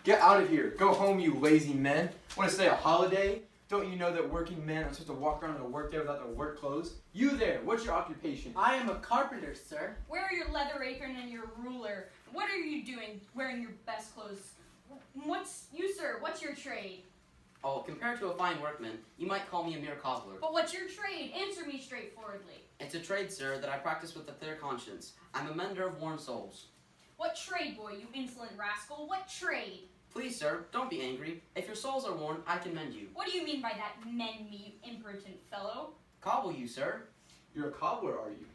Get out of here. Go home, you lazy men. Want to say a holiday? Don't you know that working men are supposed to walk around in a work day without their work clothes? You there, what's your occupation? I am a carpenter, sir. Where are your leather apron and your ruler? What are you doing wearing your best clothes? What's your trade? Oh, compared to a fine workman, you might call me a mere cobbler. But what's your trade? Answer me straightforwardly. It's a trade, sir, that I practice with a clear conscience. I'm a mender of worn souls. What trade, boy, you insolent rascal? What trade? Please, sir, don't be angry. If your soles are worn, I can mend you. What do you mean by that, mend me, you impotent fellow? Cobble you, sir. You're a cobbler, are you?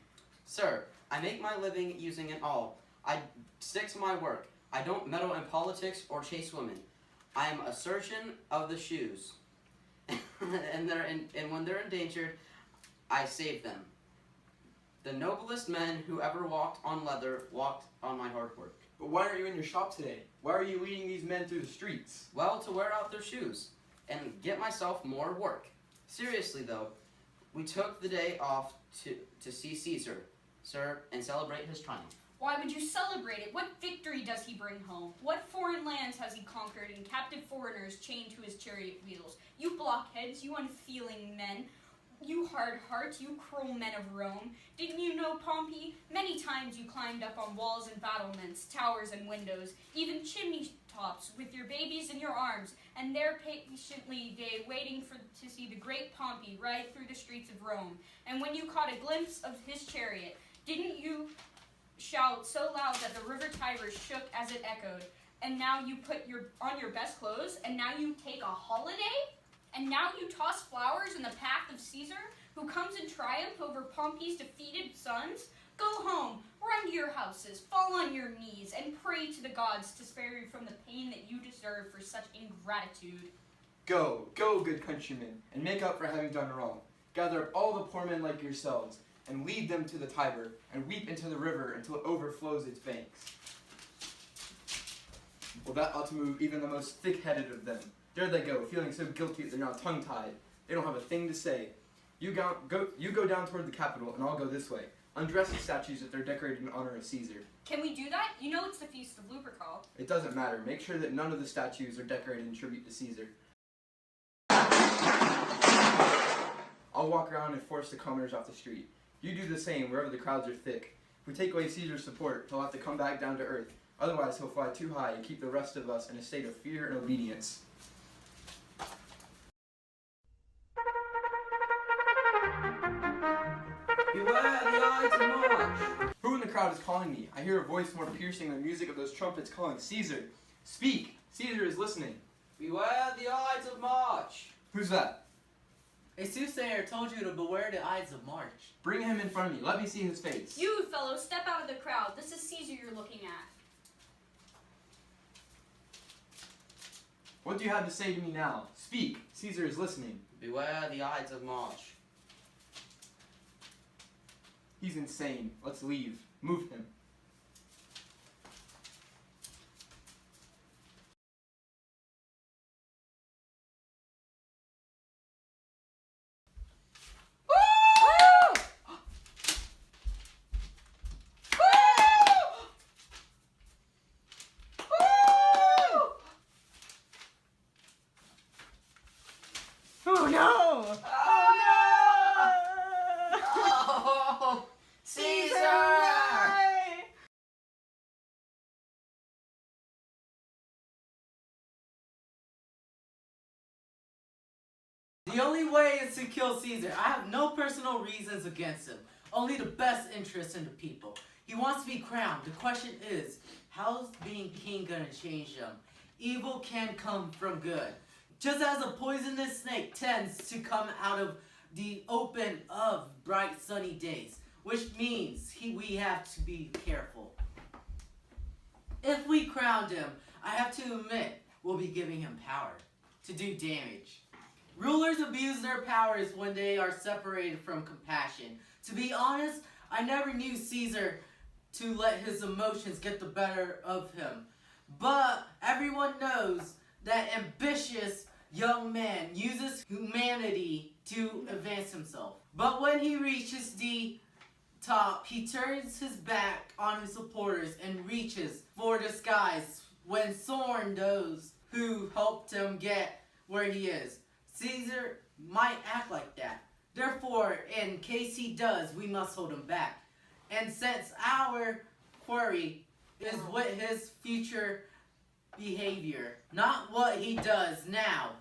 Sir, I make my living using an awl. I stick to my work. I don't meddle in politics or chase women. I am a surgeon of the shoes. and when they're endangered, I save them. The noblest men who ever walked on leather walked on my hard work. But why aren't you in your shop today? Why are you leading these men through the streets? Well, to wear out their shoes and get myself more work. Seriously, though, we took the day off to see Caesar, sir, and celebrate his triumph. Why would you celebrate it? What victory does he bring home? What foreign lands has he conquered and captive foreigners chained to his chariot wheels? You blockheads, you unfeeling men, you hard hearts, you cruel men of Rome. Didn't you know, Pompey? Many times you climbed up on walls and battlements, towers and windows, even chimney tops with your babies in your arms, and there patiently they waiting to see the great Pompey ride through the streets of Rome. And when you caught a glimpse of his chariot, didn't you shout so loud that the river Tiber shook as it echoed? And now you put on your best clothes, and now you take a holiday? And now you toss flowers in the path of Caesar, who comes in triumph over Pompey's defeated sons? Go home, run to your houses, fall on your knees, and pray to the gods to spare you from the pain that you deserve for such ingratitude. Go, good countrymen, and make up for having done wrong. Gather up all the poor men like yourselves, and lead them to the Tiber, and weep into the river until it overflows its banks. Well, that ought to move even the most thick-headed of them. There they go, feeling so guilty that they're now tongue-tied. They don't have a thing to say. You go down toward the Capitol, and I'll go this way. Undress the statues that they're decorated in honor of Caesar. Can we do that? You know it's the Feast of Lupercal. It doesn't matter. Make sure that none of the statues are decorated in tribute to Caesar. I'll walk around and force the commoners off the street. You do the same wherever the crowds are thick. If we take away Caesar's support, he'll have to come back down to earth. Otherwise, he'll fly too high and keep the rest of us in a state of fear and obedience. Beware the Ides of March! Who in the crowd is calling me? I hear a voice more piercing than the music of those trumpets calling, Caesar! Speak! Caesar is listening. Beware the Ides of March! Who's that? A soothsayer told you to beware the Ides of March. Bring him in front of me. Let me see his face. You, fellow, step out of the crowd. This is Caesar you're looking at. What do you have to say to me now? Speak! Caesar is listening. Beware the Ides of March. He's insane. Let's leave. Move him. Oh no! Oh, Caesar! The only way is to kill Caesar. I have no personal reasons against him. Only the best interest in the people. He wants to be crowned. The question is, how's being king gonna change him? Evil can come from good. Just as a poisonous snake tends to come out of the open of bright sunny days, which means we have to be careful. If we crowned him, I have to admit, we'll be giving him power to do damage. Rulers abuse their powers when they are separated from compassion. To be honest, I never knew Caesar to let his emotions get the better of him. But everyone knows that ambitious young man uses humanity to advance himself. But when he reaches the top, he turns his back on his supporters and reaches for the skies when Sorn those who helped him get where he is. Caesar might act like that. Therefore, in case he does, we must hold him back. And since our query is with his future behavior, not what he does now,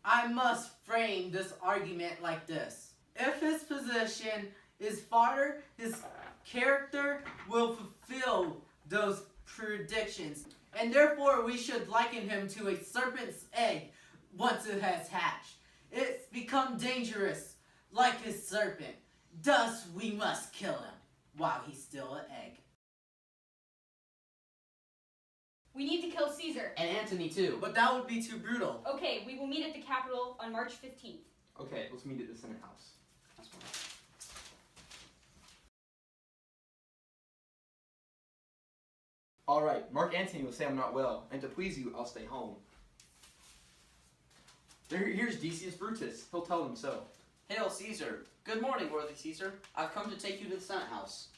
I must frame this argument like this. If his position is fodder, his character will fulfill those predictions, and therefore we should liken him to a serpent's egg once it has hatched. It's become dangerous, like a serpent. Thus we must kill him while he's still an egg. We need to kill Caesar. And Antony too. But that would be too brutal. Okay, we will meet at the Capitol on March 15th. Okay, let's meet at the Senate House. That's fine. Alright, Mark Antony will say I'm not well, and to please you, I'll stay home. Here's Decius Brutus. He'll tell them so. Hail Caesar. Good morning, worthy Caesar. I've come to take you to the Senate House.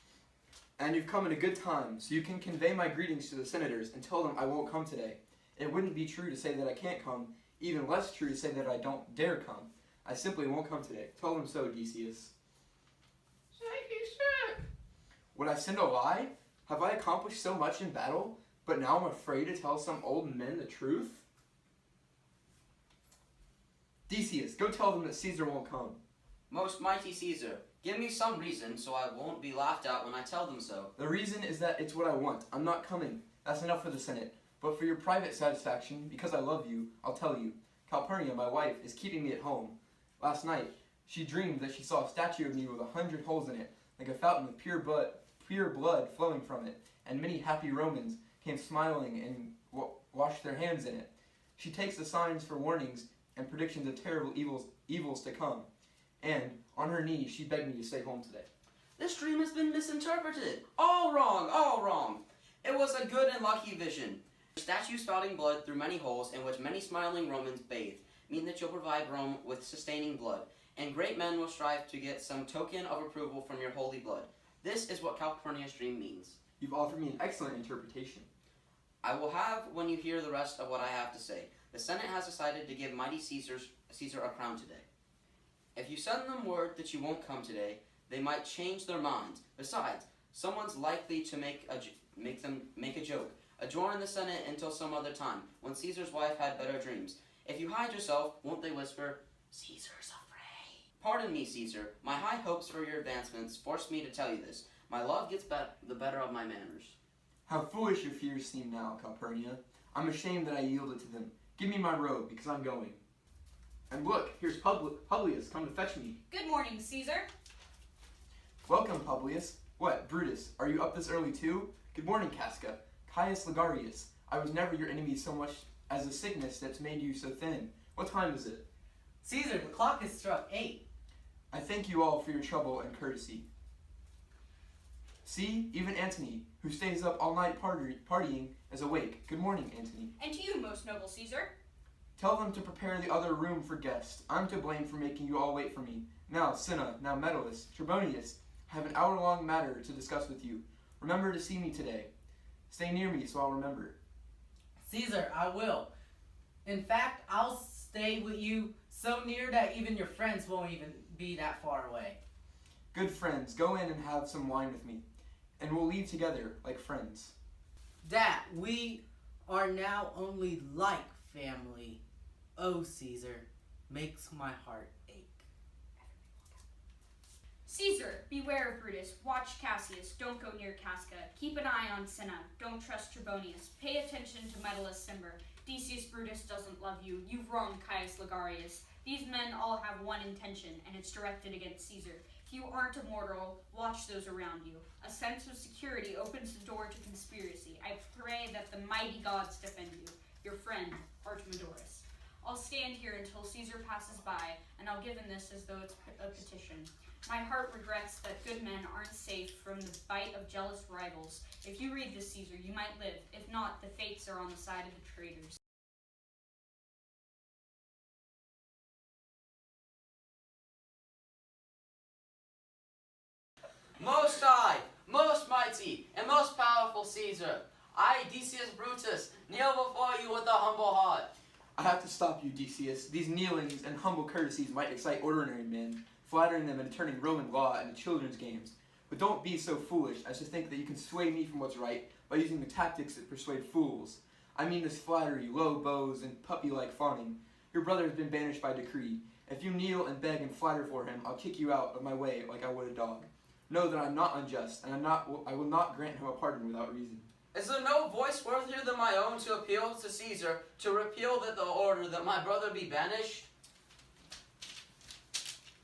And you've come at a good time, so you can convey my greetings to the senators and tell them I won't come today. It wouldn't be true to say that I can't come, even less true to say that I don't dare come. I simply won't come today. Tell them so, Decius. Thank you, sir. Would I send a lie? Have I accomplished so much in battle, but now I'm afraid to tell some old men the truth? Decius, go tell them that Caesar won't come. Most mighty Caesar, give me some reason so I won't be laughed at when I tell them so. The reason is that it's what I want. I'm not coming. That's enough for the Senate. But for your private satisfaction, because I love you, I'll tell you. Calpurnia, my wife, is keeping me at home. Last night, she dreamed that she saw a statue of me with 100 holes in it, like a fountain with pure blood flowing from it, and many happy Romans came smiling and washed their hands in it. She takes the signs for warnings and predictions of terrible evils to come. And, on her knees, she begged me to stay home today. This dream has been misinterpreted. All wrong, all wrong. It was a good and lucky vision. Statues spouting blood through many holes in which many smiling Romans bathe mean that you'll provide Rome with sustaining blood, and great men will strive to get some token of approval from your holy blood. This is what Calpurnia's dream means. You've offered me an excellent interpretation. I will have when you hear the rest of what I have to say. The Senate has decided to give mighty Caesar a crown today. If you send them word that you won't come today, they might change their minds. Besides, someone's likely to make a joke. Adjourn the Senate until some other time, when Caesar's wife had better dreams. If you hide yourself, won't they whisper, Caesar's afraid? Pardon me, Caesar. My high hopes for your advancements forced me to tell you this. My love gets the better of my manners. How foolish your fears seem now, Calpurnia. I'm ashamed that I yielded to them. Give me my robe, because I'm going. And look, here's Publius, come to fetch me. Good morning, Caesar. Welcome, Publius. What, Brutus, are you up this early too? Good morning, Casca. Caius Ligarius, I was never your enemy so much as the sickness that's made you so thin. What time is it? Caesar, the clock has struck 8. I thank you all for your trouble and courtesy. See, even Antony, who stays up all night partying, is awake. Good morning, Antony. And to you, most noble Caesar. Tell them to prepare the other room for guests. I'm to blame for making you all wait for me. Now, Cinna, now Metellus, Trebonius, I have an hour-long matter to discuss with you. Remember to see me today. Stay near me so I'll remember. Caesar, I will. In fact, I'll stay with you so near that even your friends won't even be that far away. Good friends, go in and have some wine with me, and we'll leave together like friends. That we are now only like family. Oh, Caesar, makes my heart ache. Caesar, beware of Brutus. Watch Cassius. Don't go near Casca. Keep an eye on Cinna. Don't trust Trebonius. Pay attention to Metellus Cimber. Decius Brutus doesn't love you. You've wronged Caius Ligarius. These men all have one intention, and it's directed against Caesar. If you aren't immortal, watch those around you. A sense of security opens the door to conspiracy. I pray that the mighty gods defend you. Your friend, Artemidorus. I'll stand here until Caesar passes by, and I'll give him this as though it's a petition. My heart regrets that good men aren't safe from the bite of jealous rivals. If you read this, Caesar, you might live. If not, the fates are on the side of the traitors. Most high, most mighty, and most powerful Caesar, I, Decius Brutus, kneel before you with a humble heart. I have to stop you, Decius. These kneelings and humble courtesies might excite ordinary men, flattering them into turning Roman law into children's games. But don't be so foolish as to think that you can sway me from what's right by using the tactics that persuade fools. I mean this flattery, low bows, and puppy-like fawning. Your brother has been banished by decree. If you kneel and beg and flatter for him, I'll kick you out of my way like I would a dog. Know that I'm not unjust, and I will not grant him a pardon without reason. Is there no voice worthier than my own to appeal to Caesar to repeal the order that my brother be banished?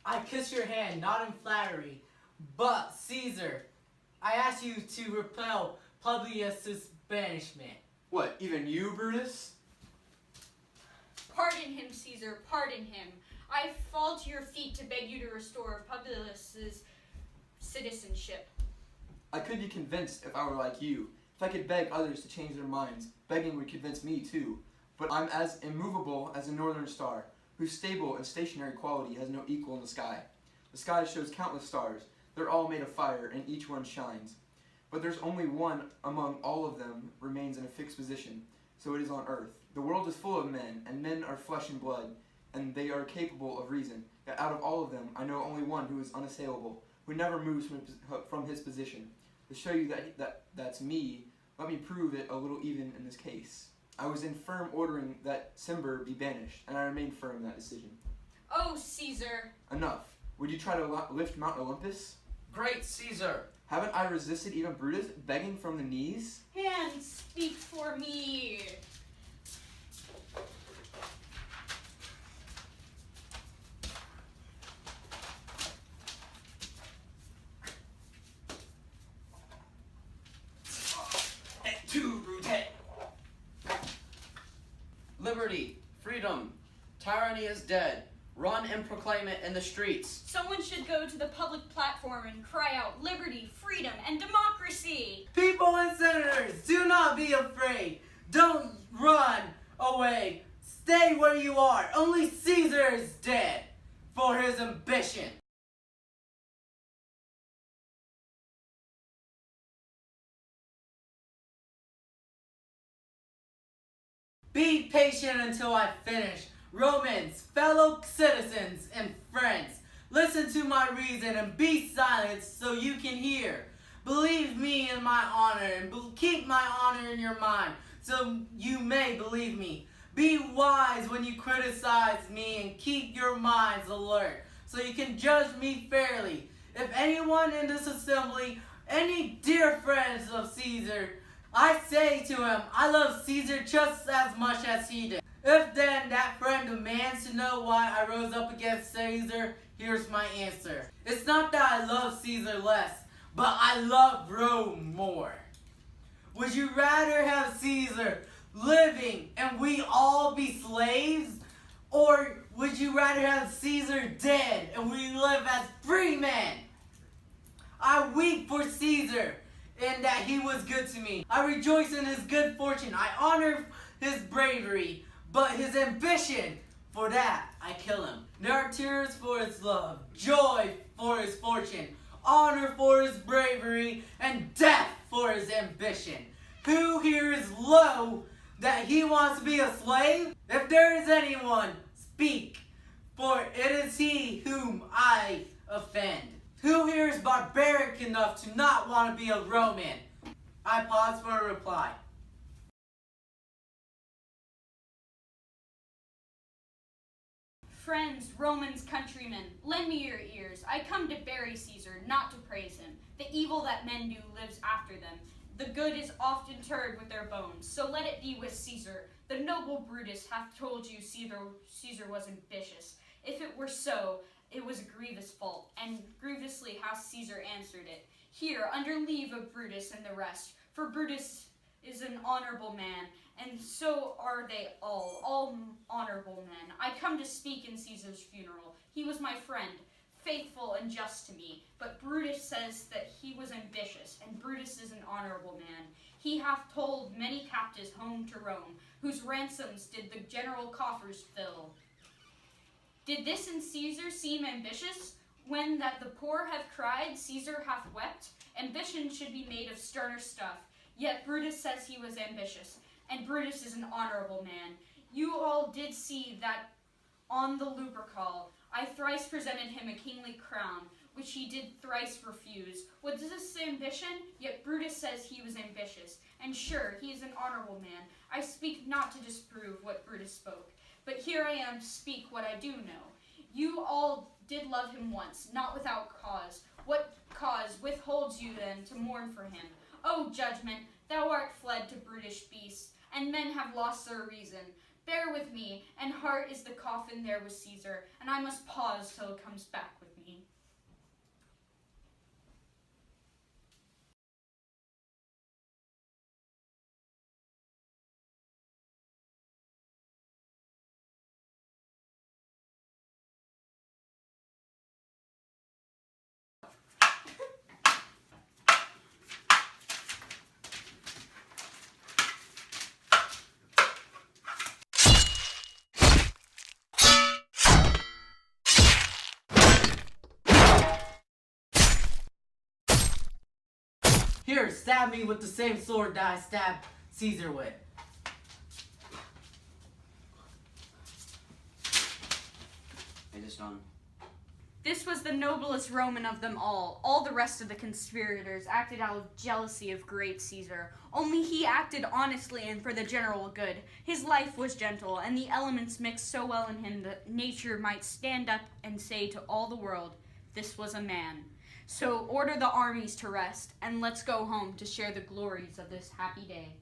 I kiss your hand, not in flattery, but Caesar, I ask you to repel Publius's banishment. What, even you, Brutus? Pardon him, Caesar, pardon him. I fall to your feet to beg you to restore Publius's citizenship. I could be convinced if I were like you. If I could beg others to change their minds, begging would convince me too. But I'm as immovable as a northern star, whose stable and stationary quality has no equal in the sky. The sky shows countless stars. They're all made of fire, and each one shines. But there's only one among all of them remains in a fixed position, so it is on earth. The world is full of men, and men are flesh and blood, and they are capable of reason. Yet out of all of them, I know only one who is unassailable, who never moves from his position. To show you that's me, let me prove it a little even in this case. I was in firm ordering that Cimber be banished, and I remain firm in that decision. Oh, Caesar! Enough. Would you try to lift Mount Olympus? Great Caesar! Haven't I resisted even Brutus, begging from the knees? Hands, speak for me! Liberty, freedom, tyranny is dead. Run and proclaim it in the streets. Someone should go to the public platform and cry out liberty, freedom, and democracy! People and senators, do not be afraid. Don't run away. Stay where you are. Only Caesar is dead for his ambition. Be patient until I finish. Romans, fellow citizens, and friends, listen to my reason and be silent so you can hear. Believe me in my honor and keep my honor in your mind so you may believe me. Be wise when you criticize me and keep your minds alert so you can judge me fairly. If anyone in this assembly, any dear friends of Caesar, I say to him, I love Caesar just as much as he did. If then that friend demands to know why I rose up against Caesar, here's my answer. It's not that I love Caesar less, but I love Rome more. Would you rather have Caesar living and we all be slaves? Or would you rather have Caesar dead and we live as free men? I weep for Caesar in that he was good to me. I rejoice in his good fortune. I honor his bravery, but his ambition, for that I kill him. There are tears for his love, joy for his fortune, honor for his bravery, and death for his ambition. Who here is low that he wants to be a slave? If there is anyone, speak, for it is he whom I offend. Who here is barbaric enough to not want to be a Roman? I pause for a reply. Friends, Romans, countrymen, lend me your ears. I come to bury Caesar, not to praise him. The evil that men do lives after them. The good is often interred with their bones. So let it be with Caesar. The noble Brutus hath told you Caesar was ambitious. If it were so, it was a grievous fault, and grievously hath Caesar answered it. Here, under leave of Brutus and the rest, for Brutus is an honorable man, and so are they all honorable men. I come to speak in Caesar's funeral. He was my friend, faithful and just to me, but Brutus says that he was ambitious, and Brutus is an honorable man. He hath told many captives home to Rome, whose ransoms did the general coffers fill. Did this in Caesar seem ambitious? When that the poor have cried, Caesar hath wept? Ambition should be made of sterner stuff. Yet Brutus says he was ambitious, and Brutus is an honorable man. You all did see that on the Lupercal, I thrice presented him a kingly crown, which he did thrice refuse. Was this ambition? Yet Brutus says he was ambitious, and sure, he is an honorable man. I speak not to disprove what Brutus spoke, but here I am to speak what I do know. You all did love him once, not without cause. What cause withholds you then to mourn for him? O judgment, thou art fled to brutish beasts, and men have lost their reason. Bear with me, and heart is the coffin there with Caesar, and I must pause till it comes back with me. Here, stab me with the same sword that I stabbed Caesar with. It is done. This was the noblest Roman of them all. All the rest of the conspirators acted out of jealousy of great Caesar. Only he acted honestly and for the general good. His life was gentle, and the elements mixed so well in him that nature might stand up and say to all the world, this was a man. So order the armies to rest, and let's go home to share the glories of this happy day.